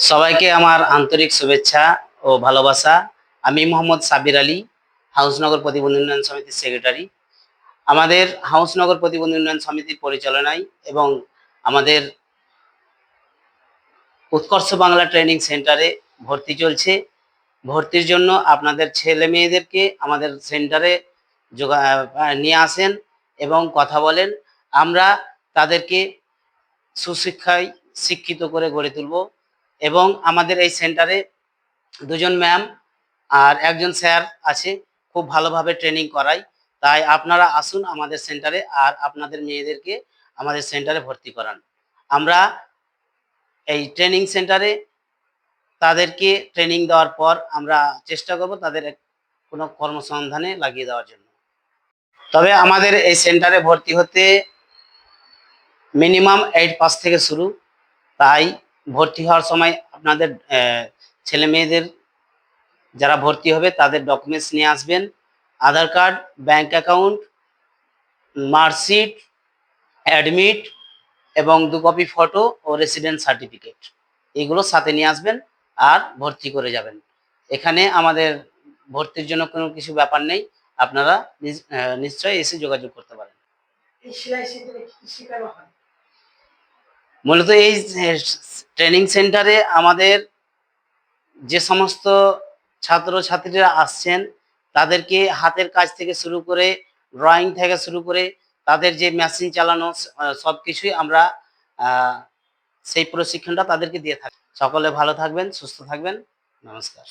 সবাইকে আমার আন্তরিক শুভেচ্ছা ও ভালোবাসা। আমি মোহাম্মদ সাবির আলী, হাউসনগর প্রতিবন্ধী উন্নয়ন সমিতির সেক্রেটারি। আমাদের হাউসনগর প্রতিবন্ধী উন্নয়ন সমিতির পরিচালনায় এবং আমাদের উৎকর্ষ বাংলা ট্রেনিং সেন্টারে ভর্তি চলছে। ভর্তির জন্য আপনাদের ছেলে মেয়েদেরকে আমাদের সেন্টারে নিয়ে আসেন এবং কথা বলেন। আমরা তাদেরকে সুশিক্ষায় শিক্ষিত করে গড়ে তুলব এবং আমাদের এই সেন্টারে দুজন ম্যাম আর একজন স্যার আছে, খুব ভালোভাবে ট্রেনিং করায়। তাই আপনারা আসুন আমাদের সেন্টারে আর আপনাদের মেয়েদেরকে আমাদের সেন্টারে ভর্তি করান। আমরা এই ট্রেনিং সেন্টারে তাদেরকে ট্রেনিং দেওয়ার পর আমরা চেষ্টা করব তাদের কোনো কর্মসংধানে লাগিয়ে দেওয়ার জন্য। তবে আমাদের এই সেন্টারে ভর্তি হতে মিনিমাম 8 পাস থেকে শুরু। তাই ভর্তি হওয়ার সময় আপনাদের ছেলে মেয়েদের যারা ভর্তি হবে তাদের ডকুমেন্টস নিয়ে আসবেন। Aadhaar card, bank account, marksheet, admit এবং 2 কপি ফটো ও রেসিডেন্ট সার্টিফিকেট, এগুলো সাথে নিয়ে আসবেন আর ভর্তি করে যাবেন। এখানে আমাদের ভর্তির জন্য কোনো কিছু ব্যাপার নেই, আপনারা নিশ্চয়ই এসে যোগাযোগ করতে পারেন। মূলত এই ট্রেনিং সেন্টারে আমাদের যে সমস্ত ছাত্রছাত্রীরা আসছেন তাদেরকে হাতের কাজ থেকে শুরু করে, ড্রয়িং থেকে শুরু করে, তাদের যে মেশিন চালানো সব কিছুই আমরা সেই প্রশিক্ষণটা তাদেরকে দিয়ে থাকি। সকলে ভালো থাকবেন, সুস্থ থাকবেন। নমস্কার।